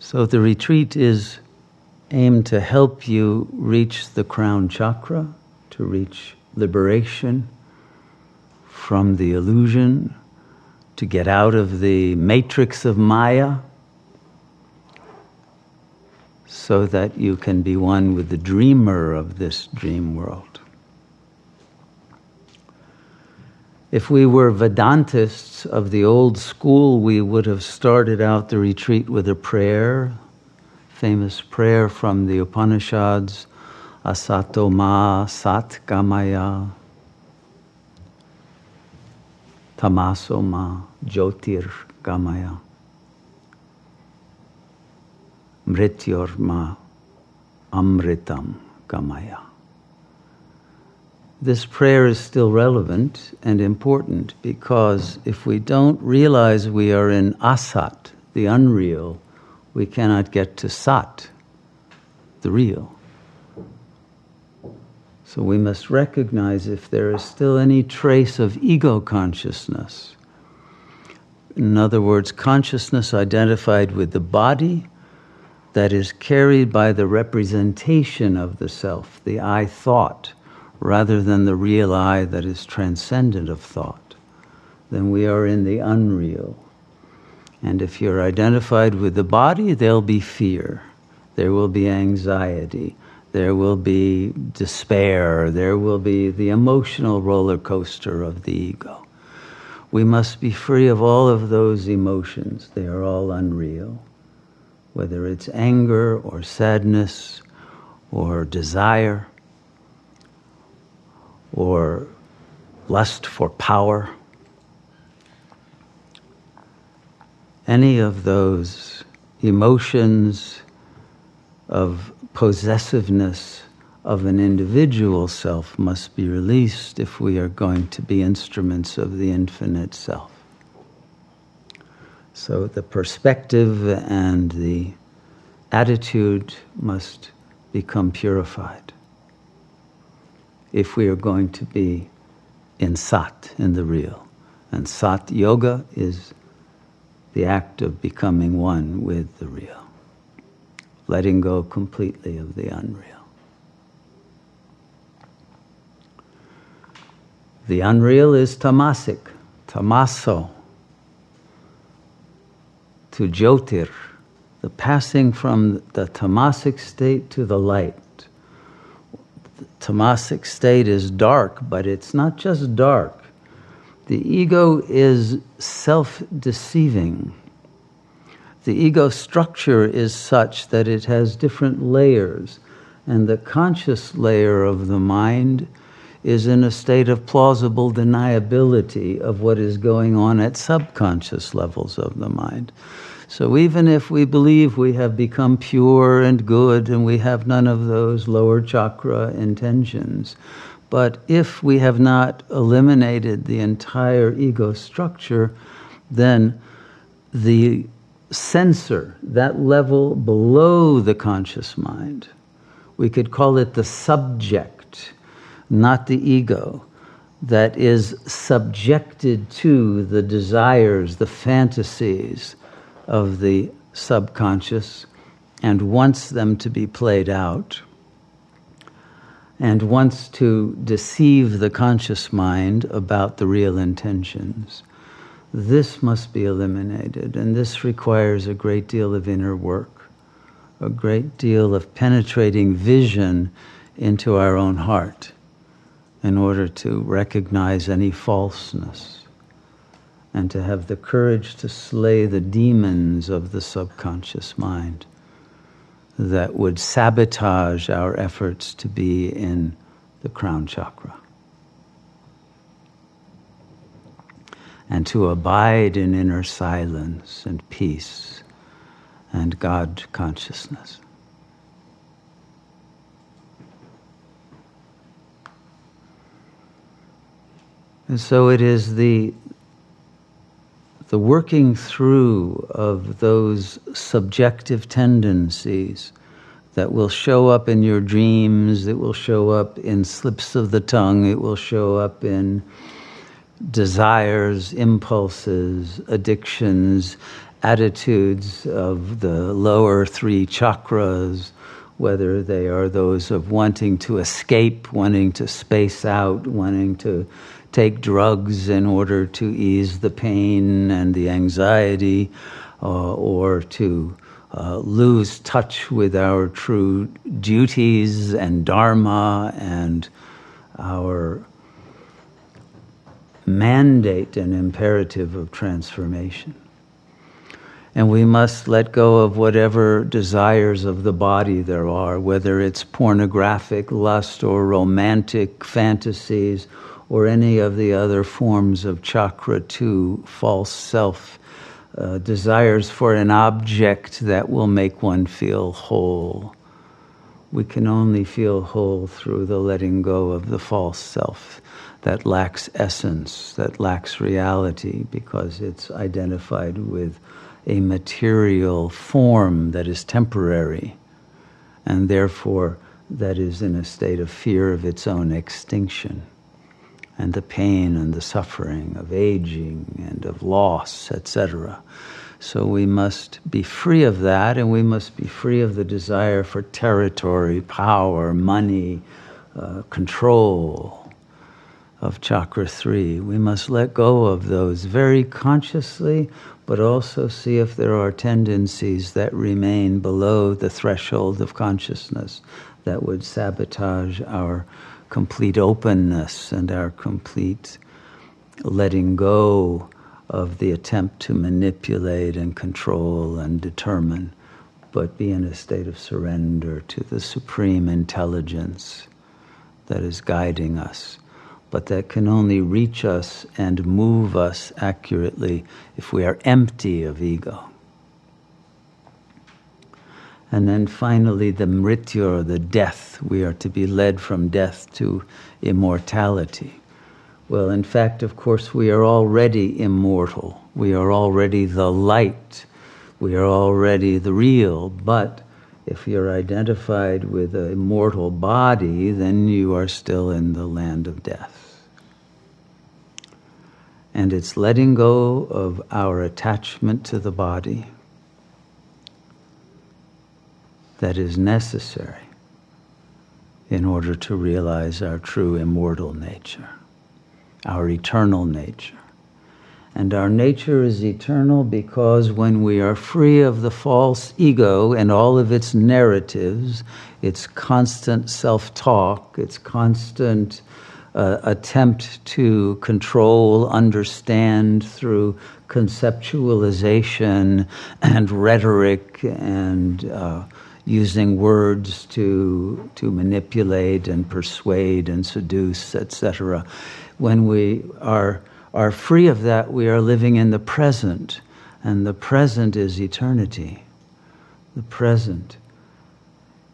So the retreat is aimed to help you reach the crown chakra, to reach liberation from the illusion, to get out of the matrix of Maya, so that you can be one with the dreamer of this dream world. If we were Vedantists of the old school, we would have started out the retreat with a prayer, famous prayer from the Upanishads, Asato ma sat gamaya, Tamaso ma jyotir gamaya, Mrityor ma amritam gamaya. This prayer is still relevant and important because if we don't realize we are in asat, the unreal, we cannot get to sat, the real. So we must recognize if there is still any trace of ego consciousness. In other words, consciousness identified with the body that is carried by the representation of the self, the I thought, rather than the real I that is transcendent of thought, then we are in the unreal. And if you're identified with the body, there'll be fear, there will be anxiety, there will be despair, there will be the emotional roller coaster of the ego. We must be free of all of those emotions. They are all unreal. Whether it's anger or sadness or desire or lust for power, any of those emotions of possessiveness of an individual self must be released if we are going to be instruments of the infinite self. So the perspective and the attitude must become purified if we are going to be in sat, in the real. And sat yoga is the act of becoming one with the real, letting go completely of the unreal. The unreal is tamasic, tamaso, to jyotir, the passing from the tamasic state to the light. The tamasic state is dark, but it's not just dark. The ego is self-deceiving. The ego structure is such that it has different layers, and the conscious layer of the mind is in a state of plausible deniability of what is going on at subconscious levels of the mind. So even if we believe we have become pure and good and we have none of those lower chakra intentions, but if we have not eliminated the entire ego structure, then the censor, that level below the conscious mind, we could call it the subject, not the ego, that is subjected to the desires, the fantasies of the subconscious and wants them to be played out and wants to deceive the conscious mind about the real intentions. This must be eliminated, and this requires a great deal of inner work, a great deal of penetrating vision into our own heart in order to recognize any falseness and to have the courage to slay the demons of the subconscious mind that would sabotage our efforts to be in the crown chakra. And to abide in inner silence and peace and God consciousness. And so it is the working through of those subjective tendencies that will show up in your dreams, it will show up in slips of the tongue, it will show up in desires, impulses, addictions, attitudes of the lower three chakras, whether they are those of wanting to escape, wanting to space out, wanting to take drugs in order to ease the pain and the anxiety, or to lose touch with our true duties and dharma and our mandate and imperative of transformation. And we must let go of whatever desires of the body there are, whether it's pornographic lust or romantic fantasies or any of the other forms of chakra 2, false self, desires for an object that will make one feel whole. We can only feel whole through the letting go of the false self that lacks essence, that lacks reality, because it's identified with a material form that is temporary, and therefore that is in a state of fear of its own extinction, and the pain and the suffering of aging and of loss, etc. So we must be free of that, and we must be free of the desire for territory, power, money, control of chakra 3. We must let go of those very consciously, but also see if there are tendencies that remain below the threshold of consciousness that would sabotage our complete openness and our complete letting go of the attempt to manipulate and control and determine, but be in a state of surrender to the supreme intelligence that is guiding us, but that can only reach us and move us accurately if we are empty of ego. And then finally, the mrityu, or the death. We are to be led from death to immortality. Well, in fact, of course, we are already immortal. We are already the light. We are already the real. But if you're identified with an immortal body, then you are still in the land of death. And it's letting go of our attachment to the body that is necessary in order to realize our true immortal nature, our eternal nature. And our nature is eternal because when we are free of the false ego and all of its narratives, its constant self-talk, its constant attempt to control, understand through conceptualization and rhetoric and using words to manipulate and persuade and seduce, etc. When we are free of that, we are living in the present, and the present is eternity. The present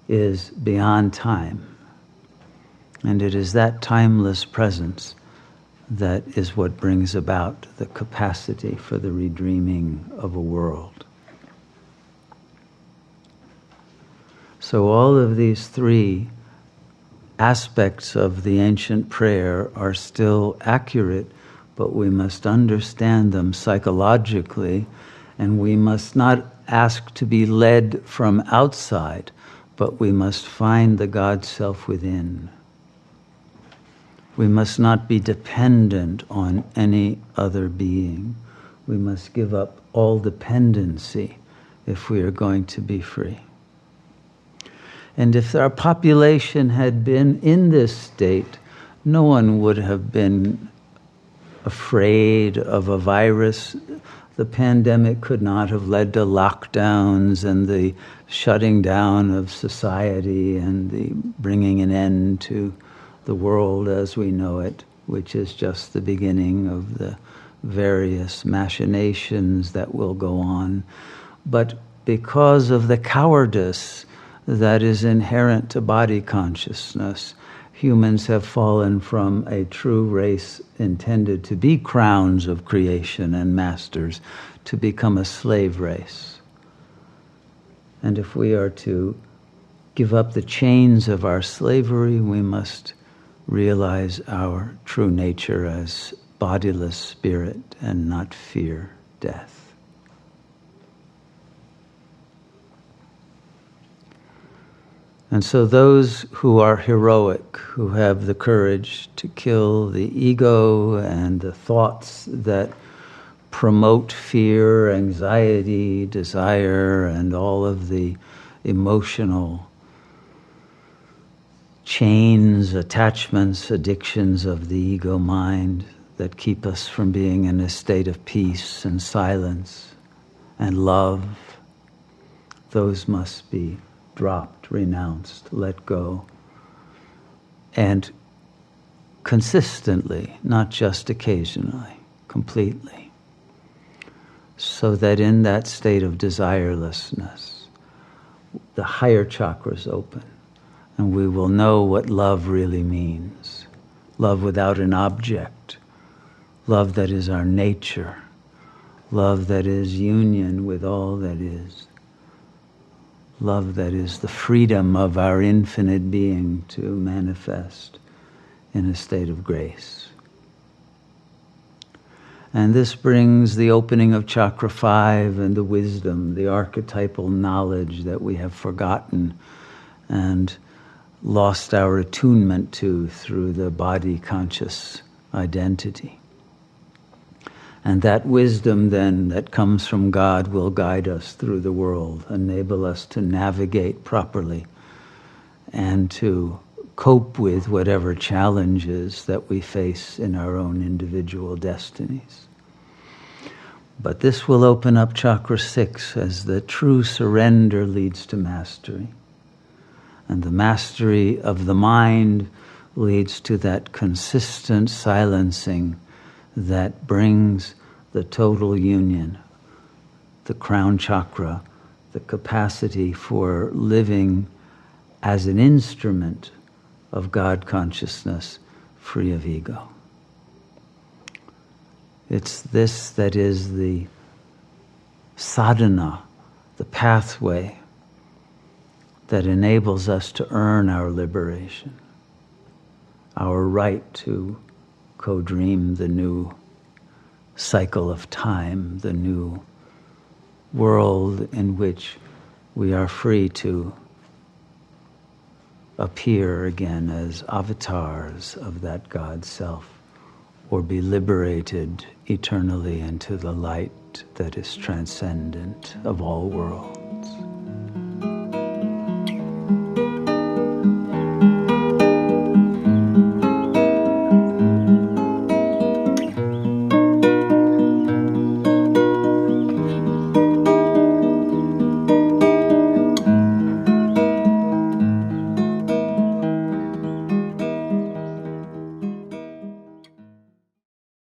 is beyond time, and it is that timeless presence that is what brings about the capacity for the redreaming of a world. So all of these three aspects of the ancient prayer are still accurate, but we must understand them psychologically, and we must not ask to be led from outside, but we must find the God self within. We must not be dependent on any other being. We must give up all dependency if we are going to be free. And if our population had been in this state, no one would have been afraid of a virus. The pandemic could not have led to lockdowns and the shutting down of society and the bringing an end to the world as we know it, which is just the beginning of the various machinations that will go on. But because of the cowardice that is inherent to body consciousness, humans have fallen from a true race intended to be crowns of creation and masters to become a slave race. And if we are to give up the chains of our slavery, we must realize our true nature as bodiless spirit and not fear death. And so those who are heroic, who have the courage to kill the ego and the thoughts that promote fear, anxiety, desire, and all of the emotional chains, attachments, addictions of the ego mind that keep us from being in a state of peace and silence and love, those must be dropped, renounced, let go. And consistently, not just occasionally, completely. So that in that state of desirelessness, the higher chakras open, and we will know what love really means. Love without an object. Love that is our nature. Love that is union with all that is. Love that is the freedom of our infinite being to manifest in a state of grace. And this brings the opening of chakra 5 and the wisdom, the archetypal knowledge that we have forgotten and lost our attunement to through the body conscious identity. And that wisdom then that comes from God will guide us through the world, enable us to navigate properly and to cope with whatever challenges that we face in our own individual destinies. But this will open up chakra 6 as the true surrender leads to mastery. And the mastery of the mind leads to that consistent silencing that brings the total union, the crown chakra, the capacity for living as an instrument of God consciousness, free of ego. It's this that is the sadhana, the pathway that enables us to earn our liberation, our right to co-dream the new cycle of time, the new world in which we are free to appear again as avatars of that God self, or be liberated eternally into the light that is transcendent of all worlds.